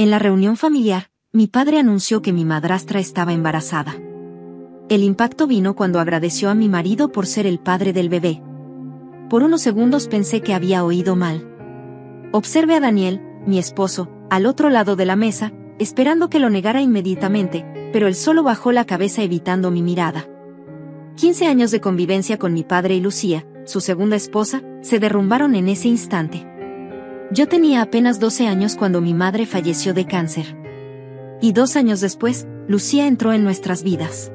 En la reunión familiar, mi padre anunció que mi madrastra estaba embarazada. El impacto vino cuando agradeció a mi marido por ser el padre del bebé. Por unos segundos pensé que había oído mal. Observé a Daniel, mi esposo, al otro lado de la mesa, esperando que lo negara inmediatamente, pero él solo bajó la cabeza evitando mi mirada. 15 años de convivencia con mi padre y Lucía, su segunda esposa, se derrumbaron en ese instante. Yo tenía apenas 12 años cuando mi madre falleció de cáncer. Y 2 años después, Lucía entró en nuestras vidas.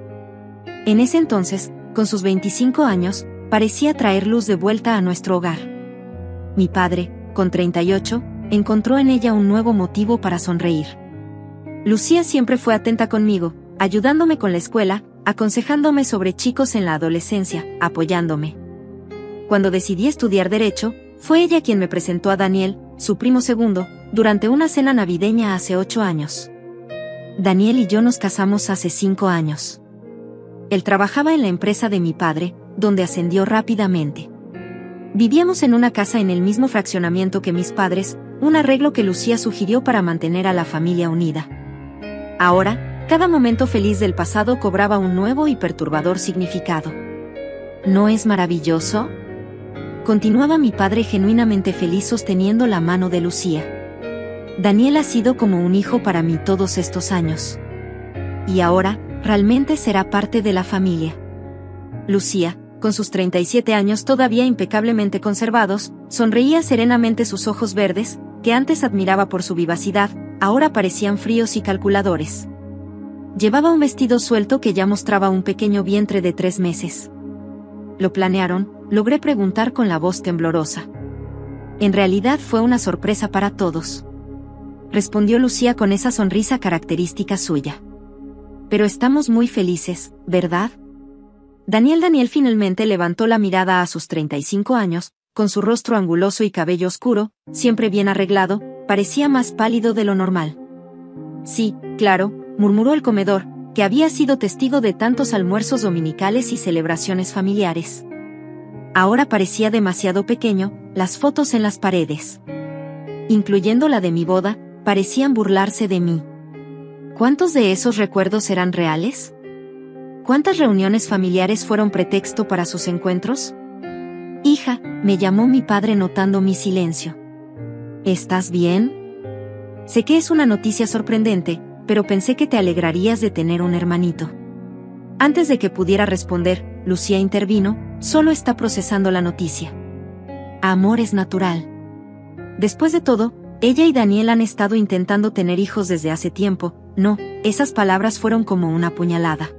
En ese entonces, con sus 25 años, parecía traer luz de vuelta a nuestro hogar. Mi padre, con 38, encontró en ella un nuevo motivo para sonreír. Lucía siempre fue atenta conmigo, ayudándome con la escuela, aconsejándome sobre chicos en la adolescencia, apoyándome. Cuando decidí estudiar Derecho, fue ella quien me presentó a Daniel, su primo segundo, durante una cena navideña hace 8 años. Daniel y yo nos casamos hace 5 años. Él trabajaba en la empresa de mi padre, donde ascendió rápidamente. Vivíamos en una casa en el mismo fraccionamiento que mis padres, un arreglo que Lucía sugirió para mantener a la familia unida. Ahora, cada momento feliz del pasado cobraba un nuevo y perturbador significado. ¿No es maravilloso?, continuaba mi padre genuinamente feliz sosteniendo la mano de Lucía. Daniel ha sido como un hijo para mí todos estos años. Y ahora, realmente será parte de la familia. Lucía, con sus 37 años todavía impecablemente conservados, sonreía serenamente. Sus ojos verdes, que antes admiraba por su vivacidad, ahora parecían fríos y calculadores. Llevaba un vestido suelto que ya mostraba un pequeño vientre de 3 meses. ¿Lo planearon?, logré preguntar con la voz temblorosa. En realidad fue una sorpresa para todos, respondió Lucía con esa sonrisa característica suya. Pero estamos muy felices, ¿verdad? Daniel finalmente levantó la mirada a sus 35 años, con su rostro anguloso y cabello oscuro, siempre bien arreglado, parecía más pálido de lo normal. Sí, claro, murmuró el comedor, que había sido testigo de tantos almuerzos dominicales y celebraciones familiares. Ahora parecía demasiado pequeño, las fotos en las paredes, incluyendo la de mi boda, parecían burlarse de mí. ¿Cuántos de esos recuerdos eran reales? ¿Cuántas reuniones familiares fueron pretexto para sus encuentros? Hija, me llamó mi padre notando mi silencio. ¿Estás bien? Sé que es una noticia sorprendente, pero pensé que te alegrarías de tener un hermanito. Antes de que pudiera responder, Lucía intervino, solo está procesando la noticia. Amor es natural. Después de todo, ella y Daniel han estado intentando tener hijos desde hace tiempo. No, esas palabras fueron como una puñalada.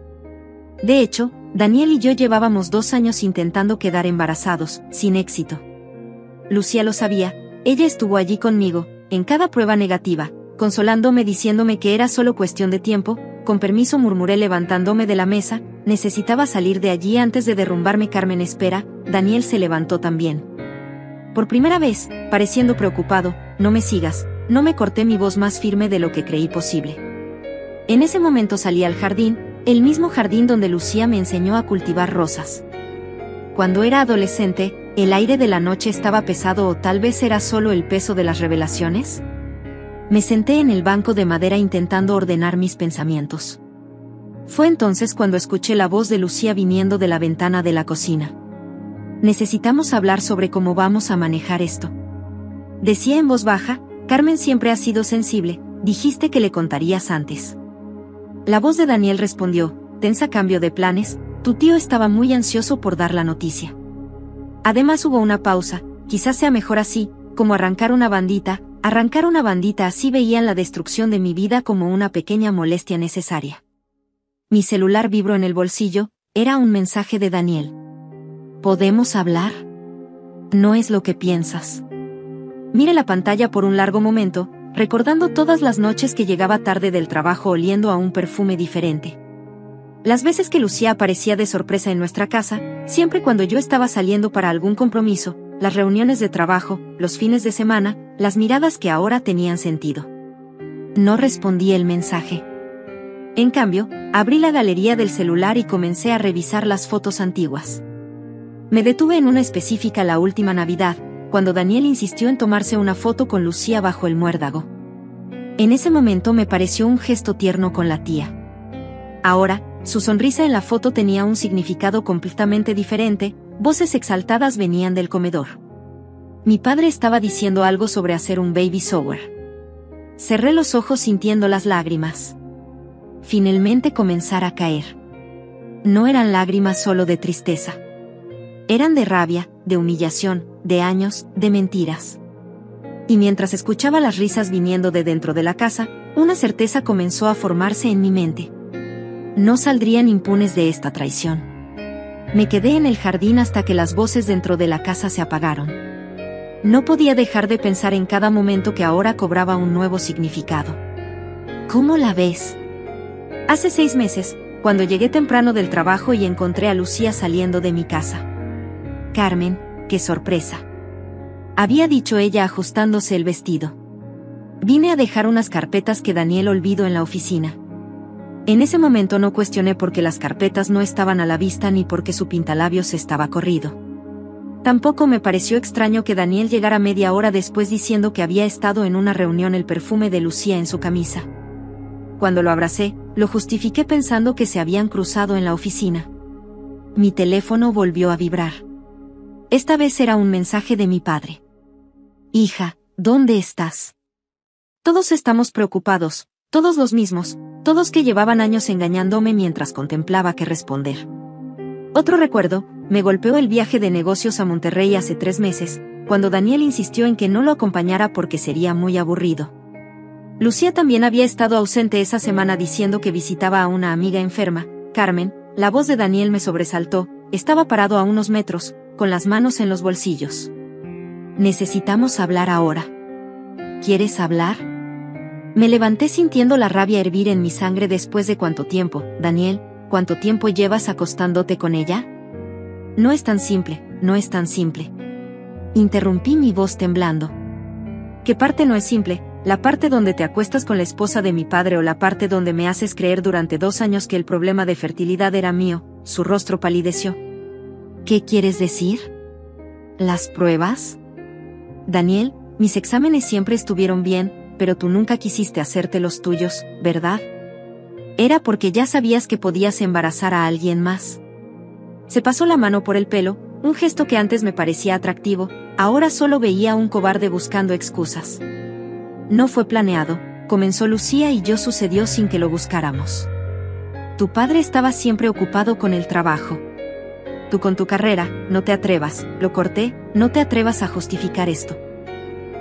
De hecho, Daniel y yo llevábamos 2 años intentando quedar embarazados, sin éxito. Lucía lo sabía, ella estuvo allí conmigo, en cada prueba negativa, consolándome diciéndome que era solo cuestión de tiempo. Con permiso, murmuré levantándome de la mesa, necesitaba salir de allí antes de derrumbarme. Carmen, espera. Daniel se levantó también. Por primera vez, pareciendo preocupado, no me sigas, no me corté mi voz más firme de lo que creí posible. En ese momento salí al jardín, el mismo jardín donde Lucía me enseñó a cultivar rosas. Cuando era adolescente, ¿el aire de la noche estaba pesado o tal vez era solo el peso de las revelaciones? Me senté en el banco de madera intentando ordenar mis pensamientos. Fue entonces cuando escuché la voz de Lucía viniendo de la ventana de la cocina. Necesitamos hablar sobre cómo vamos a manejar esto. Decía en voz baja, Carmen siempre ha sido sensible, dijiste que le contarías antes. La voz de Daniel respondió, tensa. Cambio de planes, tu tío estaba muy ansioso por dar la noticia. Además hubo una pausa, quizás sea mejor así, como arrancar una bandita, así veían la destrucción de mi vida como una pequeña molestia necesaria. Mi celular vibró en el bolsillo, era un mensaje de Daniel. ¿Podemos hablar? No es lo que piensas. Miré la pantalla por un largo momento, recordando todas las noches que llegaba tarde del trabajo oliendo a un perfume diferente. Las veces que Lucía aparecía de sorpresa en nuestra casa, siempre cuando yo estaba saliendo para algún compromiso, las reuniones de trabajo, los fines de semana, las miradas que ahora tenían sentido. No respondí el mensaje. En cambio, abrí la galería del celular y comencé a revisar las fotos antiguas. Me detuve en una específica la última Navidad, cuando Daniel insistió en tomarse una foto con Lucía bajo el muérdago. En ese momento me pareció un gesto tierno con la tía. Ahora, su sonrisa en la foto tenía un significado completamente diferente, voces exaltadas venían del comedor. Mi padre estaba diciendo algo sobre hacer un baby shower. Cerré los ojos sintiendo las lágrimas. Finalmente comenzar a caer. No eran lágrimas solo de tristeza. Eran de rabia, de humillación, de años, de mentiras. Y mientras escuchaba las risas viniendo de dentro de la casa, una certeza comenzó a formarse en mi mente. No saldrían impunes de esta traición. Me quedé en el jardín hasta que las voces dentro de la casa se apagaron. No podía dejar de pensar en cada momento que ahora cobraba un nuevo significado. ¿Cómo la ves? Hace 6 meses, cuando llegué temprano del trabajo y encontré a Lucía saliendo de mi casa. Carmen, qué sorpresa. Había dicho ella ajustándose el vestido. Vine a dejar unas carpetas que Daniel olvidó en la oficina. En ese momento no cuestioné por qué las carpetas no estaban a la vista ni por qué su pintalabios estaba corrido. Tampoco me pareció extraño que Daniel llegara media hora después diciendo que había estado en una reunión el perfume de Lucía en su camisa. Cuando lo abracé, lo justifiqué pensando que se habían cruzado en la oficina. Mi teléfono volvió a vibrar. Esta vez era un mensaje de mi padre. Hija, ¿dónde estás? Todos estamos preocupados, todos los mismos, todos que llevaban años engañándome mientras contemplaba qué responder. Otro recuerdo, me golpeó el viaje de negocios a Monterrey hace 3 meses, cuando Daniel insistió en que no lo acompañara porque sería muy aburrido. Lucía también había estado ausente esa semana diciendo que visitaba a una amiga enferma. Carmen, la voz de Daniel me sobresaltó, estaba parado a unos metros, con las manos en los bolsillos. Necesitamos hablar ahora. ¿Quieres hablar? Me levanté sintiendo la rabia hervir en mi sangre después de cuánto tiempo. Daniel, ¿cuánto tiempo llevas acostándote con ella? No es tan simple, no es tan simple. Interrumpí mi voz temblando. ¿Qué parte no es simple? ¿La parte donde te acuestas con la esposa de mi padre o la parte donde me haces creer durante 2 años que el problema de fertilidad era mío? Su rostro palideció. ¿Qué quieres decir? ¿Las pruebas? Daniel, mis exámenes siempre estuvieron bien, pero tú nunca quisiste hacerte los tuyos, ¿verdad? Era porque ya sabías que podías embarazar a alguien más. Se pasó la mano por el pelo, un gesto que antes me parecía atractivo, ahora solo veía a un cobarde buscando excusas. No fue planeado, comenzó Lucía y yo sucedió sin que lo buscáramos. Tu padre estaba siempre ocupado con el trabajo. Tú con tu carrera, no te atrevas, lo corté, no te atrevas a justificar esto.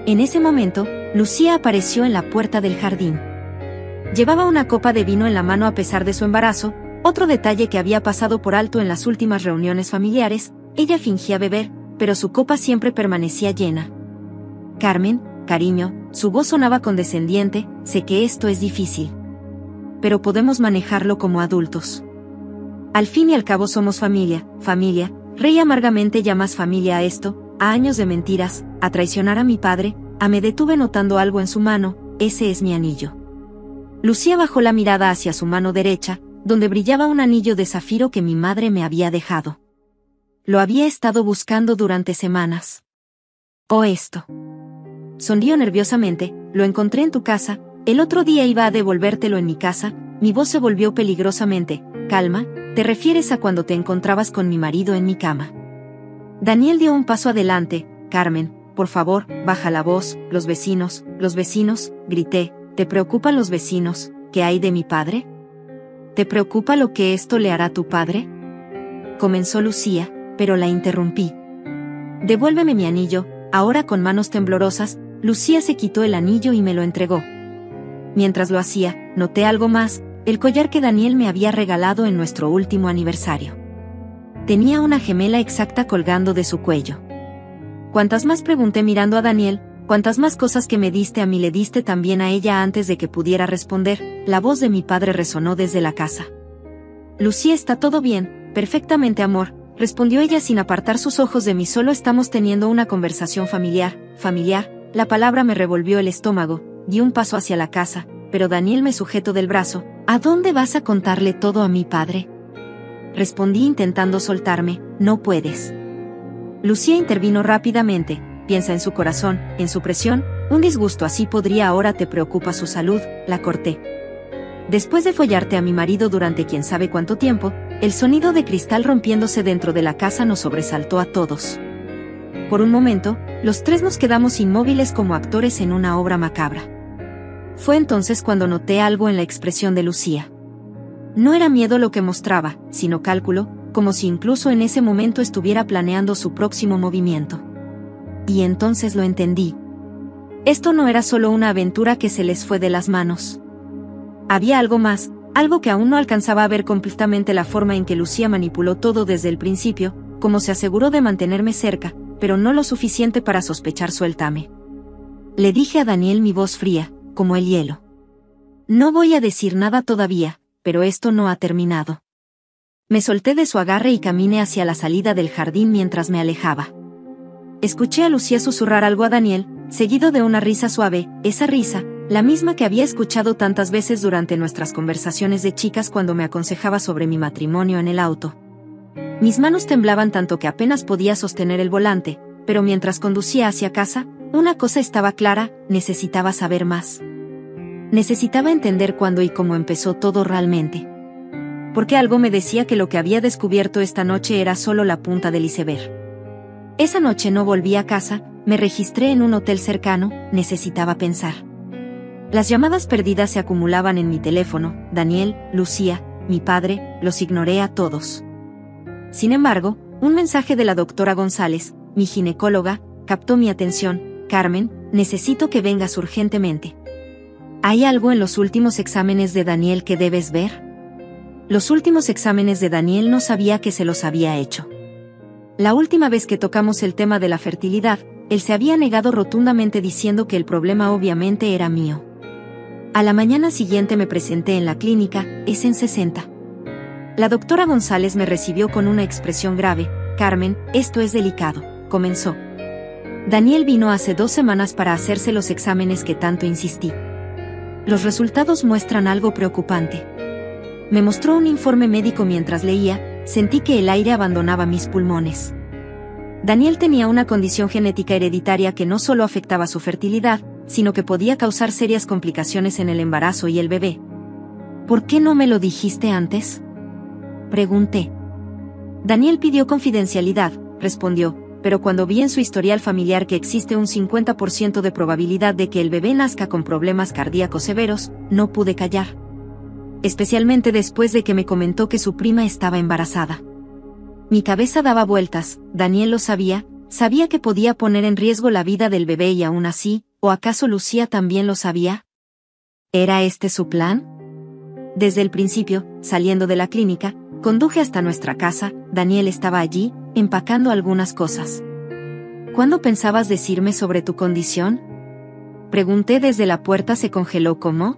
En ese momento, Lucía apareció en la puerta del jardín. Llevaba una copa de vino en la mano a pesar de su embarazo, otro detalle que había pasado por alto en las últimas reuniones familiares. Ella fingía beber, pero su copa siempre permanecía llena. Carmen, cariño, su voz sonaba condescendiente, sé que esto es difícil. Pero podemos manejarlo como adultos. Al fin y al cabo somos familia, reí amargamente. ¿Llamas familia a esto? A años de mentiras, a traicionar a mi padre. Me detuve notando algo en su mano. Ese es mi anillo. Lucía bajó la mirada hacia su mano derecha, donde brillaba un anillo de zafiro que mi madre me había dejado. Lo había estado buscando durante semanas. Oh, esto. Sonrió nerviosamente. Lo encontré en tu casa. El otro día iba a devolvértelo en mi casa. Mi voz se volvió peligrosamente. Calma, ¿te refieres a cuando te encontrabas con mi marido en mi cama? Daniel dio un paso adelante. Carmen, por favor, baja la voz. Los vecinos, grité. ¿Te preocupan los vecinos? ¿Qué hay de mi padre? ¿Te preocupa lo que esto le hará a tu padre? Comenzó Lucía, pero la interrumpí. Devuélveme mi anillo. Ahora con manos temblorosas, Lucía se quitó el anillo y me lo entregó. Mientras lo hacía, noté algo más, el collar que Daniel me había regalado en nuestro último aniversario. Tenía una gemela exacta colgando de su cuello. ¿Cuántas más? Pregunté mirando a Daniel. ¿Cuántas más cosas que me diste a mí le diste también a ella? Antes de que pudiera responder, la voz de mi padre resonó desde la casa. Lucía, está todo bien, perfectamente, amor, respondió ella sin apartar sus ojos de mí. Solo estamos teniendo una conversación familiar. La palabra me revolvió el estómago. Di un paso hacia la casa, pero Daniel me sujetó del brazo. ¿A dónde vas a contarle todo a mi padre? Respondí intentando soltarme. No puedes. Lucía intervino rápidamente. Piensa en su corazón, en su presión, Un disgusto así podría ahora te preocupa su salud, la corté. Después de follarte a mi marido durante quién sabe cuánto tiempo, el sonido de cristal rompiéndose dentro de la casa nos sobresaltó a todos. Por un momento, los tres nos quedamos inmóviles como actores en una obra macabra. Fue entonces cuando noté algo en la expresión de Lucía. No era miedo lo que mostraba, sino cálculo, como si incluso en ese momento estuviera planeando su próximo movimiento. Y entonces lo entendí. Esto no era solo una aventura que se les fue de las manos. Había algo más, algo que aún no alcanzaba a ver completamente, la forma en que Lucía manipuló todo desde el principio, como se aseguró de mantenerme cerca, pero no lo suficiente para sospechar. Suéltame. Le dije a Daniel, mi voz fría, como el hielo. No voy a decir nada todavía, pero esto no ha terminado. Me solté de su agarre y caminé hacia la salida del jardín mientras me alejaba. Escuché a Lucía susurrar algo a Daniel, seguido de una risa suave, esa risa, la misma que había escuchado tantas veces durante nuestras conversaciones de chicas cuando me aconsejaba sobre mi matrimonio en el auto. Mis manos temblaban tanto que apenas podía sostener el volante, pero mientras conducía hacia casa, una cosa estaba clara: necesitaba saber más. Necesitaba entender cuándo y cómo empezó todo realmente. Porque algo me decía que lo que había descubierto esta noche era solo la punta del iceberg. Esa noche no volví a casa, me registré en un hotel cercano, necesitaba pensar. Las llamadas perdidas se acumulaban en mi teléfono: Daniel, Lucía, mi padre, los ignoré a todos. Sin embargo, un mensaje de la doctora González, mi ginecóloga, captó mi atención: Carmen, necesito que vengas urgentemente. ¿Hay algo en los últimos exámenes de Daniel que debes ver? Los últimos exámenes de Daniel no sabía que se los había hecho. La última vez que tocamos el tema de la fertilidad, él se había negado rotundamente diciendo que el problema obviamente era mío. A la mañana siguiente me presenté en la clínica, es en 60. La doctora González me recibió con una expresión grave. Carmen, esto es delicado, comenzó. Daniel vino hace 2 semanas para hacerse los exámenes que tanto insistí. Los resultados muestran algo preocupante. Me mostró un informe médico mientras leía, sentí que el aire abandonaba mis pulmones. Daniel tenía una condición genética hereditaria que no solo afectaba su fertilidad, sino que podía causar serias complicaciones en el embarazo y el bebé. ¿Por qué no me lo dijiste antes?, pregunté. Daniel pidió confidencialidad, respondió, pero cuando vi en su historial familiar que existe un 50% de probabilidad de que el bebé nazca con problemas cardíacos severos, no pude callar. Especialmente después de que me comentó que su prima estaba embarazada. Mi cabeza daba vueltas. Daniel lo sabía, sabía que podía poner en riesgo la vida del bebé y aún así, ¿o acaso Lucía también lo sabía? ¿Era este su plan? Desde el principio, saliendo de la clínica, conduje hasta nuestra casa. Daniel estaba allí, empacando algunas cosas. ¿Cuándo pensabas decirme sobre tu condición?, pregunté desde la puerta. Se congeló. ¿Cómo?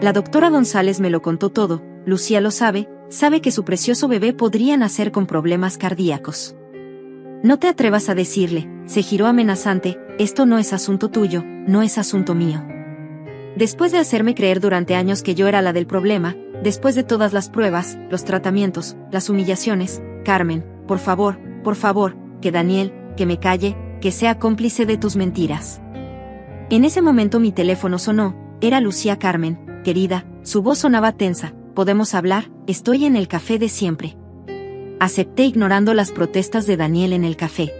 La doctora González me lo contó todo. Lucía lo sabe, sabe que su precioso bebé podría nacer con problemas cardíacos. No te atrevas a decirle, se giró amenazante, esto no es asunto tuyo, no es asunto mío. Después de hacerme creer durante años que yo era la del problema, después de todas las pruebas, los tratamientos, las humillaciones, Carmen, por favor, que Daniel, que me calle, que sea cómplice de tus mentiras. En ese momento mi teléfono sonó, era Lucía. Carmen, querida, su voz sonaba tensa, ¿podemos hablar? Estoy en el café de siempre. Acepté ignorando las protestas de Daniel en el café.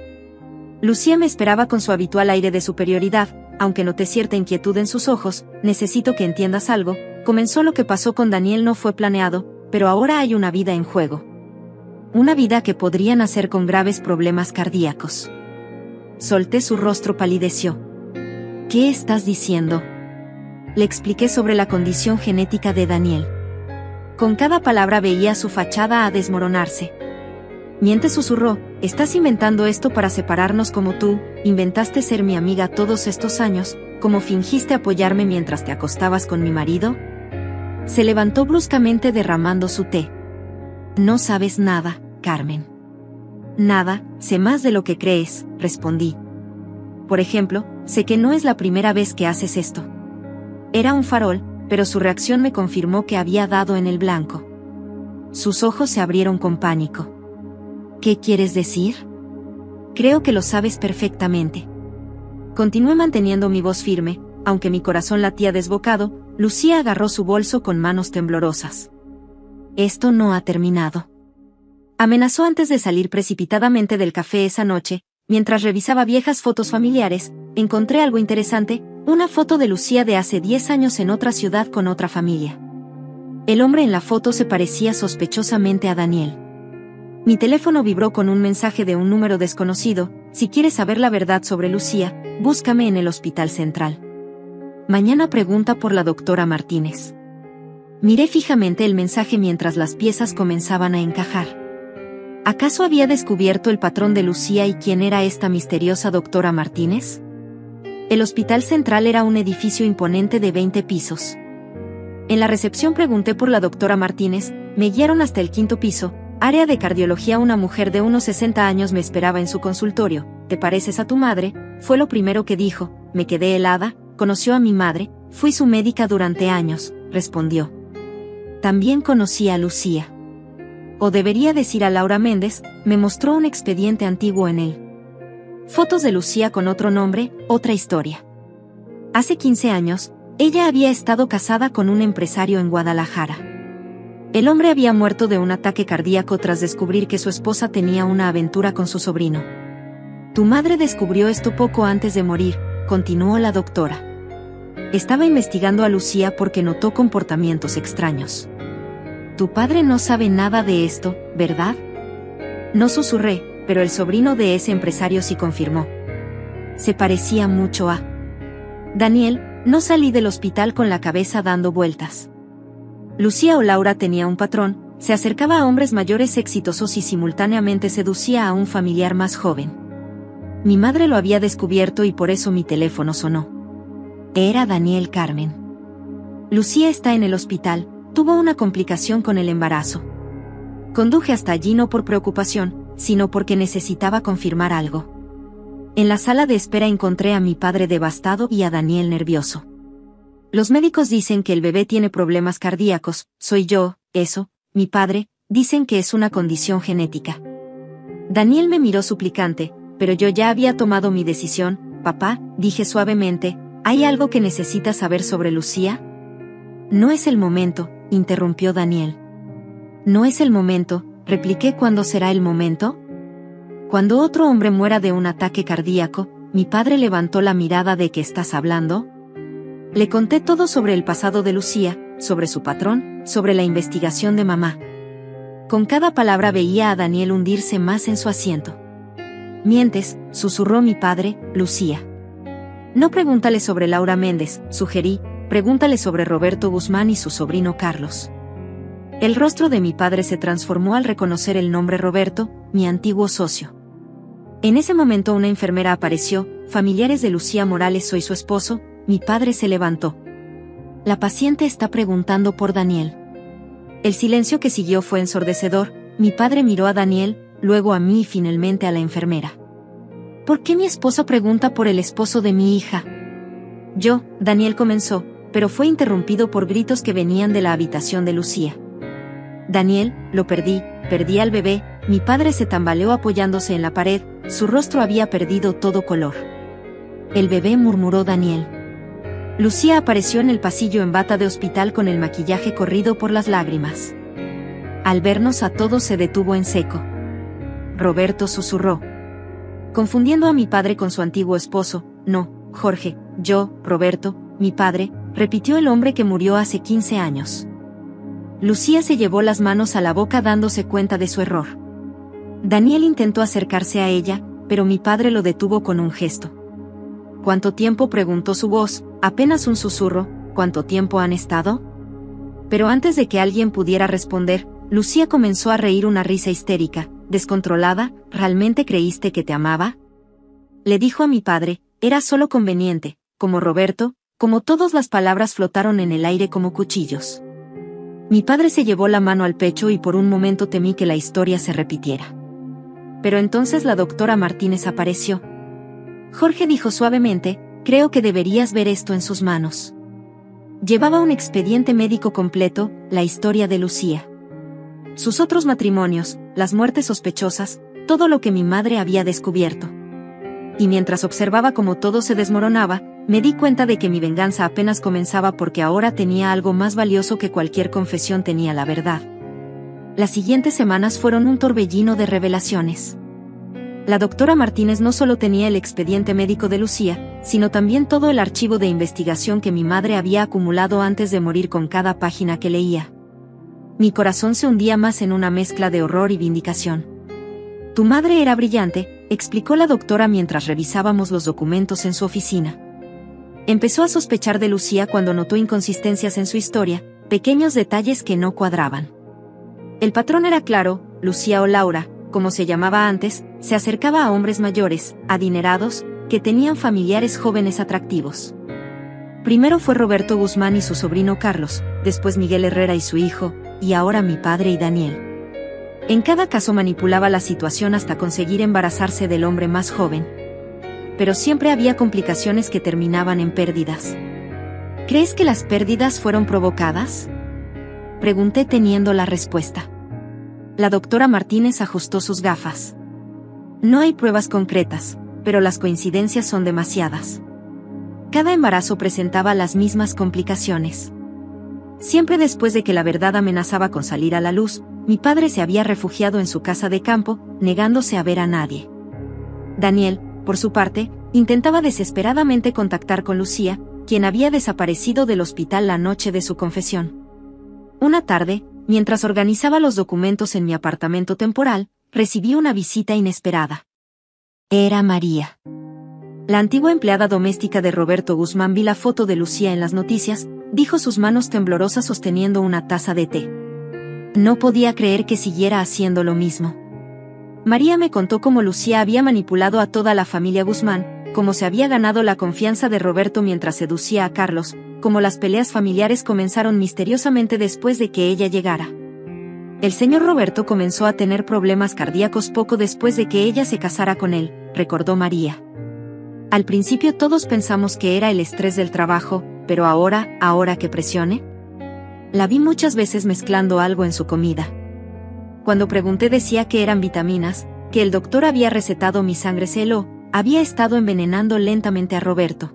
Lucía me esperaba con su habitual aire de superioridad, aunque noté cierta inquietud en sus ojos. Necesito que entiendas algo, comenzó. Lo que pasó con Daniel no fue planeado, pero ahora hay una vida en juego. Una vida que podría nacer con graves problemas cardíacos. Solté. Su rostro palideció. ¿Qué estás diciendo? Le expliqué sobre la condición genética de Daniel. Con cada palabra veía su fachada a desmoronarse. Miente, susurró, estás inventando esto para separarnos como tú, inventaste ser mi amiga todos estos años, como fingiste apoyarme mientras te acostabas con mi marido. Se levantó bruscamente derramando su té. No sabes nada, Carmen. Nada, sé más de lo que crees, respondí. Por ejemplo, sé que no es la primera vez que haces esto. Era un farol, pero su reacción me confirmó que había dado en el blanco. Sus ojos se abrieron con pánico. ¿Qué quieres decir? Creo que lo sabes perfectamente. Continué manteniendo mi voz firme, aunque mi corazón latía desbocado. Lucía agarró su bolso con manos temblorosas. Esto no ha terminado. Amenazó antes de salir precipitadamente del café esa noche. Mientras revisaba viejas fotos familiares, encontré algo interesante, una foto de Lucía de hace 10 años en otra ciudad con otra familia. El hombre en la foto se parecía sospechosamente a Daniel. Mi teléfono vibró con un mensaje de un número desconocido. Si quieres saber la verdad sobre Lucía, búscame en el Hospital Central. Mañana pregunta por la doctora Martínez. Miré fijamente el mensaje mientras las piezas comenzaban a encajar. ¿Acaso había descubierto el patrón de Lucía y quién era esta misteriosa doctora Martínez? El Hospital Central era un edificio imponente de 20 pisos. En la recepción pregunté por la doctora Martínez, me guiaron hasta el 5º piso, área de cardiología. Una mujer de unos 60 años me esperaba en su consultorio. ¿Te pareces a tu madre?, fue lo primero que dijo. Me quedé helada. Conoció a mi madre, fui su médica durante años, respondió. También conocí a Lucía. O debería decir a Laura Méndez. Me mostró un expediente antiguo en él. Fotos de Lucía con otro nombre, otra historia. Hace 15 años, ella había estado casada con un empresario en Guadalajara. El hombre había muerto de un ataque cardíaco tras descubrir que su esposa tenía una aventura con su sobrino. Tu madre descubrió esto poco antes de morir, continuó la doctora. Estaba investigando a Lucía porque notó comportamientos extraños. Tu padre no sabe nada de esto, ¿verdad? No susurré, pero el sobrino de ese empresario sí confirmó. Se parecía mucho a Daniel. No salí del hospital con la cabeza dando vueltas. Lucía o Laura tenía un patrón, se acercaba a hombres mayores exitosos y simultáneamente seducía a un familiar más joven. Mi madre lo había descubierto y por eso mi teléfono sonó. Era Daniel Carmen. Lucía está en el hospital, tuvo una complicación con el embarazo. Conduje hasta allí no por preocupación, sino porque necesitaba confirmar algo. En la sala de espera encontré a mi padre devastado y a Daniel nervioso. Los médicos dicen que el bebé tiene problemas cardíacos. Soy yo, eso, mi padre, dicen que es una condición genética. Daniel me miró suplicante, pero yo ya había tomado mi decisión. Papá, dije suavemente, ¿hay algo que necesitas saber sobre Lucía? No es el momento, interrumpió Daniel. No es el momento, repliqué. ¿Cuándo será el momento? Cuando otro hombre muera de un ataque cardíaco. Mi padre levantó la mirada. ¿De qué estás hablando? Le conté todo sobre el pasado de Lucía, sobre su patrón, sobre la investigación de mamá. Con cada palabra veía a Daniel hundirse más en su asiento. Mientes, susurró mi padre. Lucía. No, pregúntale sobre Laura Méndez, sugerí, pregúntale sobre Roberto Guzmán y su sobrino Carlos. El rostro de mi padre se transformó al reconocer el nombre Roberto, mi antiguo socio. En ese momento una enfermera apareció. Familiares de Lucía Morales, soy su esposo. Mi padre se levantó. La paciente está preguntando por Daniel. El silencio que siguió fue ensordecedor. Mi padre miró a Daniel, luego a mí y finalmente a la enfermera. ¿Por qué mi esposo pregunta por el esposo de mi hija? Daniel comenzó, pero fue interrumpido por gritos que venían de la habitación de Lucía. Daniel, lo perdí al bebé. Mi padre se tambaleó apoyándose en la pared, su rostro había perdido todo color. El bebé, murmuró Daniel. Lucía apareció en el pasillo en bata de hospital con el maquillaje corrido por las lágrimas. Al vernos a todos se detuvo en seco. Roberto, susurró. Confundiendo a mi padre con su antiguo esposo. No, Jorge, Roberto, mi padre, repitió el hombre que murió hace 15 años. Lucía se llevó las manos a la boca dándose cuenta de su error. Daniel intentó acercarse a ella, pero mi padre lo detuvo con un gesto. ¿Cuánto tiempo?, preguntó su voz, apenas un susurro. ¿Cuánto tiempo han estado? Pero antes de que alguien pudiera responder, Lucía comenzó a reír una risa histérica, descontrolada. ¿Realmente creíste que te amaba? Le dijo a mi padre. Era solo conveniente, como Roberto, como todas las palabras flotaron en el aire como cuchillos. Mi padre se llevó la mano al pecho y por un momento temí que la historia se repitiera. Pero entonces la doctora Martínez apareció. Jorge, dijo suavemente, creo que deberías ver esto en sus manos. Llevaba un expediente médico completo, la historia de Lucía. Sus otros matrimonios, las muertes sospechosas, todo lo que mi madre había descubierto. y mientras observaba cómo todo se desmoronaba, me di cuenta de que mi venganza apenas comenzaba porque ahora tenía algo más valioso que cualquier confesión: tenía la verdad. Las siguientes semanas fueron un torbellino de revelaciones. La doctora Martínez no solo tenía el expediente médico de Lucía, sino también todo el archivo de investigación que mi madre había acumulado antes de morir con cada página que leía. Mi corazón se hundía más en una mezcla de horror y vindicación. Tu madre era brillante, explicó la doctora mientras revisábamos los documentos en su oficina. Empezó a sospechar de Lucía cuando notó inconsistencias en su historia, pequeños detalles que no cuadraban. El patrón era claro: Lucía, o Laura, como se llamaba antes, se acercaba a hombres mayores, adinerados, que tenían familiares jóvenes atractivos. Primero fue Roberto Guzmán y su sobrino Carlos, después Miguel Herrera y su hijo, y ahora mi padre y Daniel. En cada caso manipulaba la situación hasta conseguir embarazarse del hombre más joven. Pero siempre había complicaciones que terminaban en pérdidas. ¿Crees que las pérdidas fueron provocadas?, pregunté teniendo la respuesta. La doctora Martínez ajustó sus gafas. No hay pruebas concretas, pero las coincidencias son demasiadas. Cada embarazo presentaba las mismas complicaciones. Siempre después de que la verdad amenazaba con salir a la luz, mi padre se había refugiado en su casa de campo, negándose a ver a nadie. Daniel, por su parte, intentaba desesperadamente contactar con Lucía, quien había desaparecido del hospital la noche de su confesión. Una tarde, mientras organizaba los documentos en mi apartamento temporal, recibí una visita inesperada. Era María. La antigua empleada doméstica de Roberto Guzmán. Vi la foto de Lucía en las noticias, dijo, sus manos temblorosas sosteniendo una taza de té. No podía creer que siguiera haciendo lo mismo. María me contó cómo Lucía había manipulado a toda la familia Guzmán, cómo se había ganado la confianza de Roberto mientras seducía a Carlos, cómo las peleas familiares comenzaron misteriosamente después de que ella llegara. El señor Roberto comenzó a tener problemas cardíacos poco después de que ella se casara con él, recordó María. Al principio todos pensamos que era el estrés del trabajo, pero ahora que presione. La vi muchas veces mezclando algo en su comida. Cuando pregunté decía que eran vitaminas, que el doctor había recetado. Mi sangre se heló, había estado envenenando lentamente a Roberto.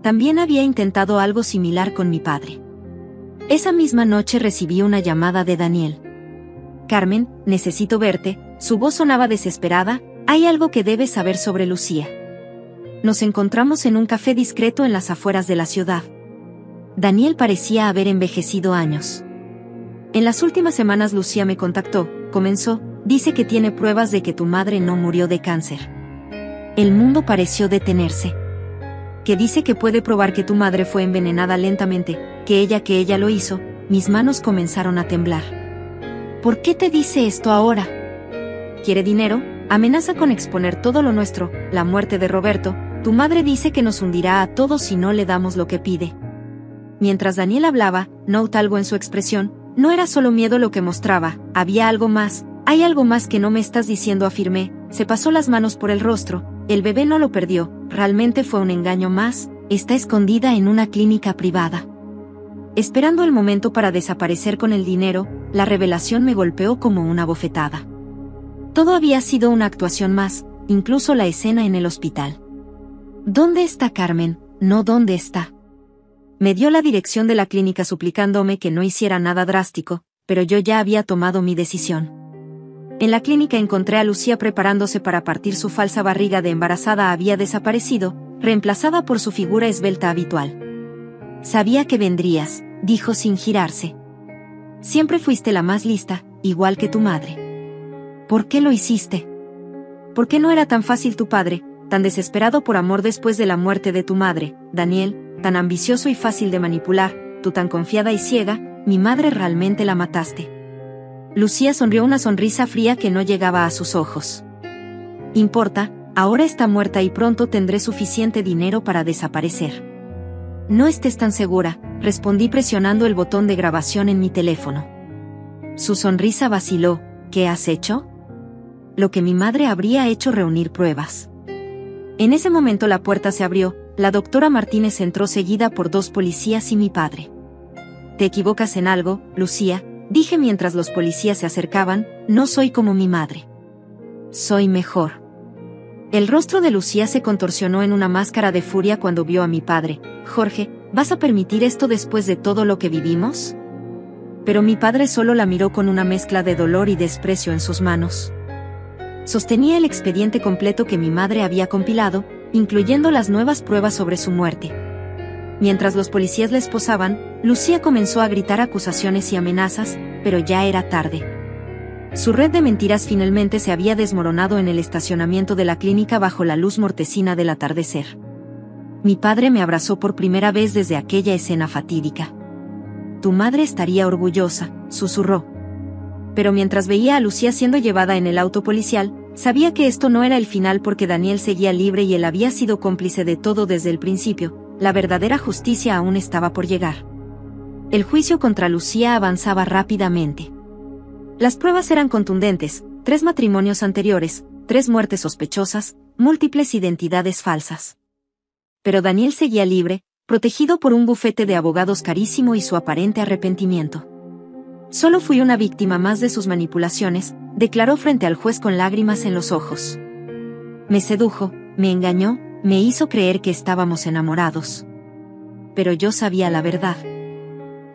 También había intentado algo similar con mi padre. Esa misma noche recibí una llamada de Daniel. Carmen, necesito verte, su voz sonaba desesperada, hay algo que debes saber sobre Lucía. Nos encontramos en un café discreto en las afueras de la ciudad. Daniel parecía haber envejecido años. En las últimas semanas Lucía me contactó, comenzó, dice que tiene pruebas de que tu madre no murió de cáncer. El mundo pareció detenerse. Que dice que puede probar que tu madre fue envenenada lentamente, que ella lo hizo. Mis manos comenzaron a temblar. ¿Por qué te dice esto ahora? ¿Quiere dinero? Amenaza con exponer todo lo nuestro, la muerte de Roberto. Tu madre dice que nos hundirá a todos si no le damos lo que pide. Mientras Daniel hablaba, noté algo en su expresión, no era solo miedo lo que mostraba, había algo más. Hay algo más que no me estás diciendo, afirmé. Se pasó las manos por el rostro. El bebé no lo perdió, realmente fue un engaño más, está escondida en una clínica privada. Esperando el momento para desaparecer con el dinero, la revelación me golpeó como una bofetada. Todo había sido una actuación más, incluso la escena en el hospital. ¿Dónde está Carmen? No, ¿dónde está? Me dio la dirección de la clínica suplicándome que no hiciera nada drástico, pero yo ya había tomado mi decisión. En la clínica encontré a Lucía preparándose para partir. Su falsa barriga de embarazada había desaparecido, reemplazada por su figura esbelta habitual. Sabía que vendrías, dijo sin girarse. Siempre fuiste la más lista, igual que tu madre. ¿Por qué lo hiciste? ¿Por qué no era tan fácil tu padre, tan desesperado por amor después de la muerte de tu madre, Daniel, tan ambicioso y fácil de manipular, tú tan confiada y ciega? Mi madre realmente la mataste. Lucía sonrió una sonrisa fría que no llegaba a sus ojos. Importa, ahora está muerta y pronto tendré suficiente dinero para desaparecer. No estés tan segura, respondí presionando el botón de grabación en mi teléfono. Su sonrisa vaciló. ¿Qué has hecho? Lo que mi madre habría hecho: reunir pruebas. En ese momento la puerta se abrió, la doctora Martínez entró seguida por 2 policías y mi padre. Te equivocas en algo, Lucía, dije mientras los policías se acercaban, no soy como mi madre. Soy mejor. El rostro de Lucía se contorsionó en una máscara de furia cuando vio a mi padre. Jorge, ¿vas a permitir esto después de todo lo que vivimos? Pero mi padre solo la miró con una mezcla de dolor y desprecio en sus manos. Sostenía el expediente completo que mi madre había compilado, incluyendo las nuevas pruebas sobre su muerte. Mientras los policías la esposaban, Lucía comenzó a gritar acusaciones y amenazas, pero ya era tarde. Su red de mentiras finalmente se había desmoronado en el estacionamiento de la clínica bajo la luz mortecina del atardecer. Mi padre me abrazó por primera vez desde aquella escena fatídica. Tu madre estaría orgullosa, susurró. Pero mientras veía a Lucía siendo llevada en el auto policial, sabía que esto no era el final porque Daniel seguía libre y él había sido cómplice de todo desde el principio. La verdadera justicia aún estaba por llegar. El juicio contra Lucía avanzaba rápidamente. Las pruebas eran contundentes: 3 matrimonios anteriores, 3 muertes sospechosas, múltiples identidades falsas. Pero Daniel seguía libre, protegido por un bufete de abogados carísimo y su aparente arrepentimiento. Solo fui una víctima más de sus manipulaciones, declaró frente al juez con lágrimas en los ojos. Me sedujo, me engañó, me hizo creer que estábamos enamorados. Pero yo sabía la verdad.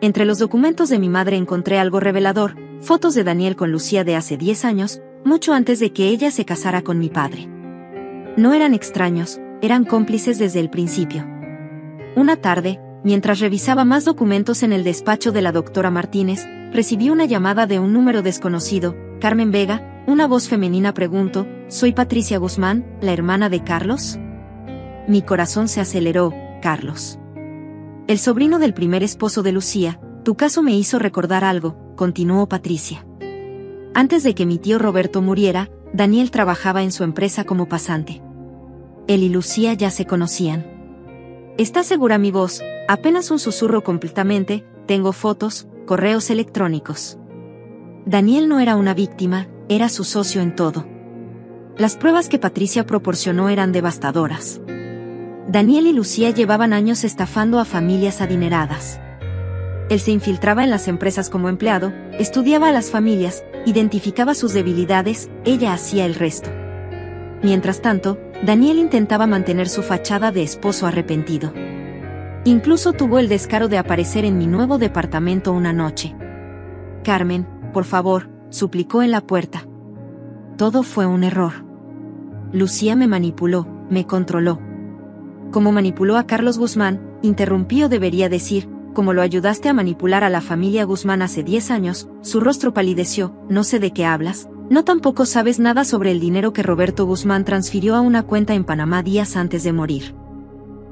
Entre los documentos de mi madre encontré algo revelador: fotos de Daniel con Lucía de hace 10 años, mucho antes de que ella se casara con mi padre. No eran extraños, eran cómplices desde el principio. Una tarde, mientras revisaba más documentos en el despacho de la doctora Martínez, recibí una llamada de un número desconocido. Carmen Vega, una voz femenina preguntó: ¿soy Patricia Guzmán, la hermana de Carlos? Mi corazón se aceleró. Carlos. El sobrino del primer esposo de Lucía. Tu caso me hizo recordar algo, continuó Patricia. Antes de que mi tío Roberto muriera, Daniel trabajaba en su empresa como pasante. Él y Lucía ya se conocían. ¿Estás segura? Mi voz, apenas un susurro completamente, tengo fotos, correos electrónicos. Daniel no era una víctima, era su socio en todo. Las pruebas que Patricia proporcionó eran devastadoras. Daniel y Lucía llevaban años estafando a familias adineradas. Él se infiltraba en las empresas como empleado, estudiaba a las familias, identificaba sus debilidades, ella hacía el resto. Mientras tanto, Daniel intentaba mantener su fachada de esposo arrepentido. Incluso tuvo el descaro de aparecer en mi nuevo departamento una noche. Carmen, por favor, suplicó en la puerta. Todo fue un error. Lucía me manipuló, me controló. Como manipuló a Carlos Guzmán, interrumpí, o debería decir, como lo ayudaste a manipular a la familia Guzmán hace 10 años, su rostro palideció. No sé de qué hablas, no tampoco sabes nada sobre el dinero que Roberto Guzmán transfirió a una cuenta en Panamá días antes de morir.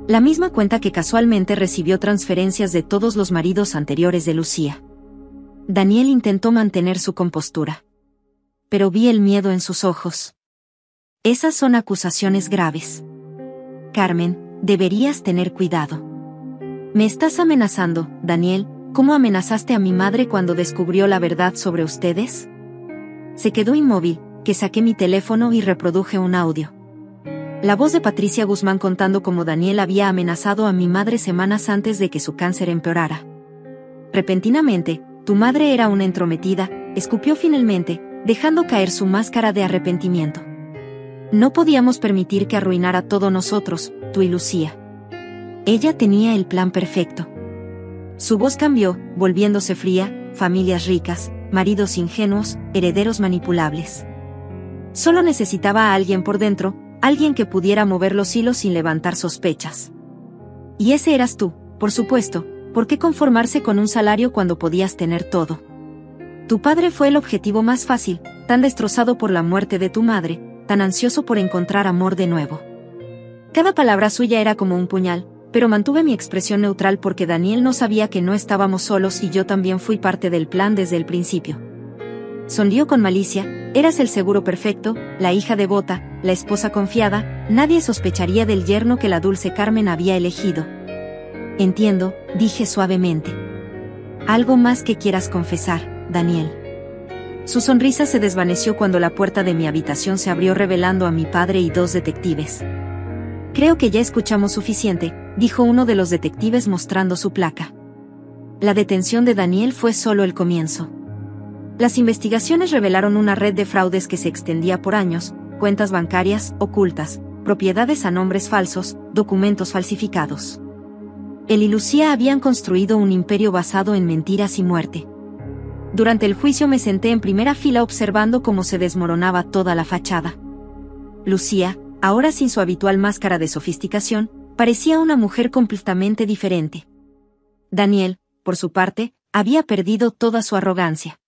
La misma cuenta que casualmente recibió transferencias de todos los maridos anteriores de Lucía. Daniel intentó mantener su compostura. Pero vi el miedo en sus ojos. Esas son acusaciones graves. Carmen, deberías tener cuidado. Me estás amenazando, Daniel, ¿cómo amenazaste a mi madre cuando descubrió la verdad sobre ustedes? Se quedó inmóvil, que saqué mi teléfono y reproduje un audio. La voz de Patricia Guzmán contando cómo Daniel había amenazado a mi madre semanas antes de que su cáncer empeorara. Repentinamente, tu madre era una entrometida, escupió finalmente, dejando caer su máscara de arrepentimiento. No podíamos permitir que arruinara todo nosotros, tú y Lucía. Ella tenía el plan perfecto. Su voz cambió, volviéndose fría: familias ricas, maridos ingenuos, herederos manipulables. Solo necesitaba a alguien por dentro, alguien que pudiera mover los hilos sin levantar sospechas. Y ese eras tú, por supuesto. ¿Por qué conformarse con un salario cuando podías tener todo? Tu padre fue el objetivo más fácil, tan destrozado por la muerte de tu madre, tan ansioso por encontrar amor de nuevo. Cada palabra suya era como un puñal, pero mantuve mi expresión neutral porque Daniel no sabía que no estábamos solos y yo también fui parte del plan desde el principio. Sonrió con malicia: eras el seguro perfecto, la hija devota, la esposa confiada, nadie sospecharía del yerno que la dulce Carmen había elegido. Entiendo, dije suavemente. ¿Algo más que quieras confesar, Daniel? Su sonrisa se desvaneció cuando la puerta de mi habitación se abrió revelando a mi padre y 2 detectives. Creo que ya escuchamos suficiente, dijo uno de los detectives mostrando su placa. La detención de Daniel fue solo el comienzo. Las investigaciones revelaron una red de fraudes que se extendía por años, cuentas bancarias ocultas, propiedades a nombres falsos, documentos falsificados. Él y Lucía habían construido un imperio basado en mentiras y muerte. Durante el juicio me senté en primera fila observando cómo se desmoronaba toda la fachada. Lucía, ahora sin su habitual máscara de sofisticación, parecía una mujer completamente diferente. Daniel, por su parte, había perdido toda su arrogancia.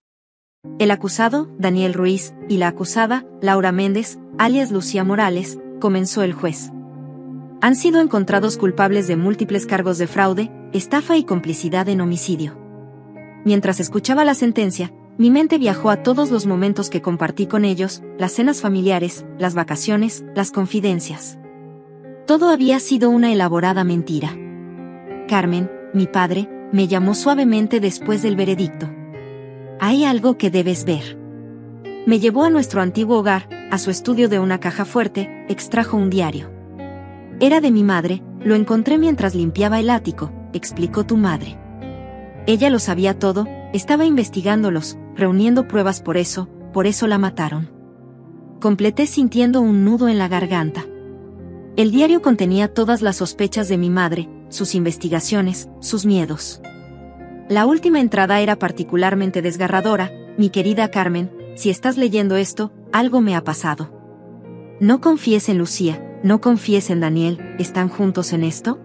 El acusado, Daniel Ruiz, y la acusada, Laura Méndez, alias Lucía Morales, comenzó el juez. Han sido encontrados culpables de múltiples cargos de fraude, estafa y complicidad en homicidio. Mientras escuchaba la sentencia, mi mente viajó a todos los momentos que compartí con ellos, las cenas familiares, las vacaciones, las confidencias. Todo había sido una elaborada mentira. Carmen, mi padre, me llamó suavemente después del veredicto. Hay algo que debes ver. Me llevó a nuestro antiguo hogar, a su estudio. De una caja fuerte, extrajo un diario. Era de mi madre, lo encontré mientras limpiaba el ático, explicó tu madre. Ella lo sabía todo, estaba investigándolos, reuniendo pruebas, por eso la mataron. Completé sintiendo un nudo en la garganta. El diario contenía todas las sospechas de mi madre, sus investigaciones, sus miedos. La última entrada era particularmente desgarradora. Mi querida Carmen, si estás leyendo esto, algo me ha pasado. No confíes en Lucía, no confíes en Daniel, ¿están juntos en esto?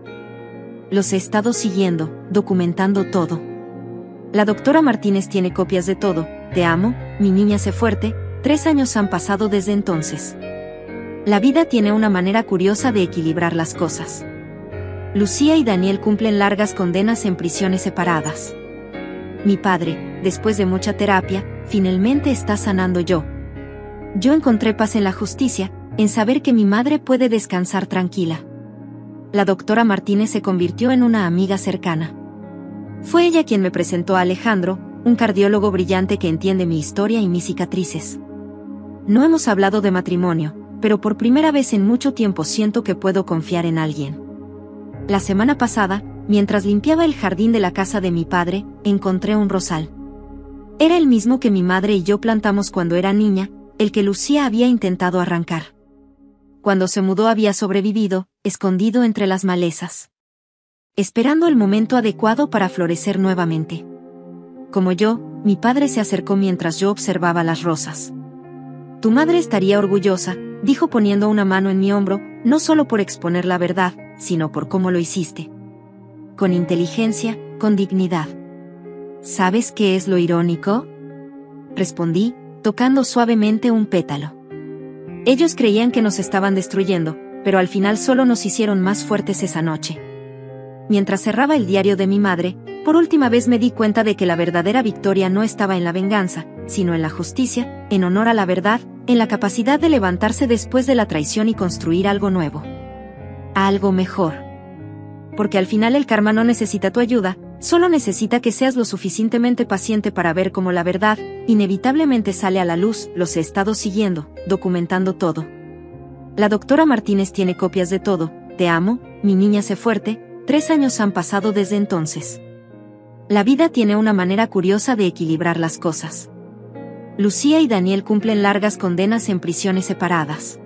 Los he estado siguiendo, documentando todo. La doctora Martínez tiene copias de todo. Te amo, mi niña, sé fuerte. 3 años han pasado desde entonces. La vida tiene una manera curiosa de equilibrar las cosas. Lucía y Daniel cumplen largas condenas en prisiones separadas. Mi padre, después de mucha terapia, finalmente está sanando. Yo encontré paz en la justicia, en saber que mi madre puede descansar tranquila. La doctora Martínez se convirtió en una amiga cercana. Fue ella quien me presentó a Alejandro, un cardiólogo brillante que entiende mi historia y mis cicatrices. No hemos hablado de matrimonio, pero por primera vez en mucho tiempo siento que puedo confiar en alguien. La semana pasada, mientras limpiaba el jardín de la casa de mi padre, encontré un rosal. Era el mismo que mi madre y yo plantamos cuando era niña, el que Lucía había intentado arrancar. Cuando se mudó había sobrevivido, escondido entre las malezas, esperando el momento adecuado para florecer nuevamente. Como yo, mi padre se acercó mientras yo observaba las rosas. Tu madre estaría orgullosa, dijo poniendo una mano en mi hombro, no solo por exponer la verdad, sino por cómo lo hiciste. Con inteligencia, con dignidad. ¿Sabes qué es lo irónico? Respondí, tocando suavemente un pétalo. Ellos creían que nos estaban destruyendo, pero al final solo nos hicieron más fuertes esa noche. Mientras cerraba el diario de mi madre, por última vez me di cuenta de que la verdadera victoria no estaba en la venganza, sino en la justicia, en honor a la verdad, en la capacidad de levantarse después de la traición y construir algo nuevo. Algo mejor. Porque al final el karma no necesita tu ayuda, solo necesita que seas lo suficientemente paciente para ver cómo la verdad, inevitablemente sale a la luz. Los he estado siguiendo, documentando todo. La doctora Martínez tiene copias de todo. Te amo, mi niña, sé fuerte. 3 años han pasado desde entonces. La vida tiene una manera curiosa de equilibrar las cosas. Lucía y Daniel cumplen largas condenas en prisiones separadas.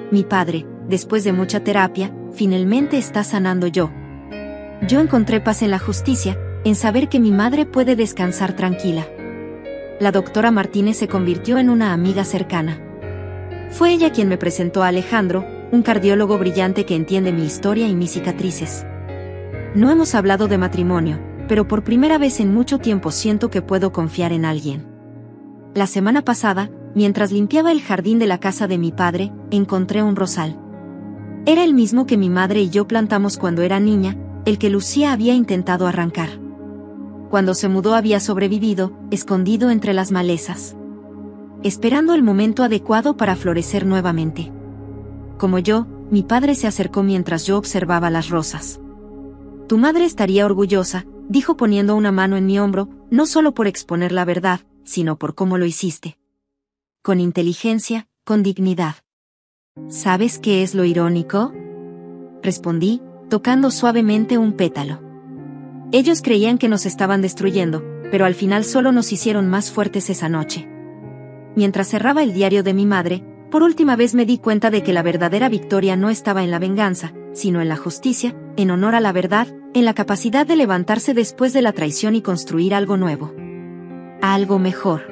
Mi padre, después de mucha terapia, finalmente está sanando. Yo encontré paz en la justicia, en saber que mi madre puede descansar tranquila. La doctora Martínez se convirtió en una amiga cercana. Fue ella quien me presentó a Alejandro, un cardiólogo brillante que entiende mi historia y mis cicatrices. No hemos hablado de matrimonio, pero por primera vez en mucho tiempo siento que puedo confiar en alguien. La semana pasada, mientras limpiaba el jardín de la casa de mi padre, encontré un rosal. Era el mismo que mi madre y yo plantamos cuando era niña, el que Lucía había intentado arrancar. Cuando se mudó había sobrevivido, escondido entre las malezas, esperando el momento adecuado para florecer nuevamente. Como yo, mi padre se acercó mientras yo observaba las rosas. Tu madre estaría orgullosa, dijo poniendo una mano en mi hombro, no solo por exponer la verdad, sino por cómo lo hiciste. Con inteligencia, con dignidad. ¿Sabes qué es lo irónico? Respondí, tocando suavemente un pétalo. Ellos creían que nos estaban destruyendo, pero al final solo nos hicieron más fuertes esa noche. Mientras cerraba el diario de mi madre, Por última vez me di cuenta de que la verdadera victoria no estaba en la venganza, sino en la justicia, en honor a la verdad, en la capacidad de levantarse después de la traición y construir algo nuevo. Algo mejor.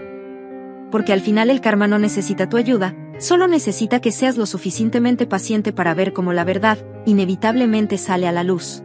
Porque al final el karma no necesita tu ayuda, solo necesita que seas lo suficientemente paciente para ver cómo la verdad, inevitablemente sale a la luz.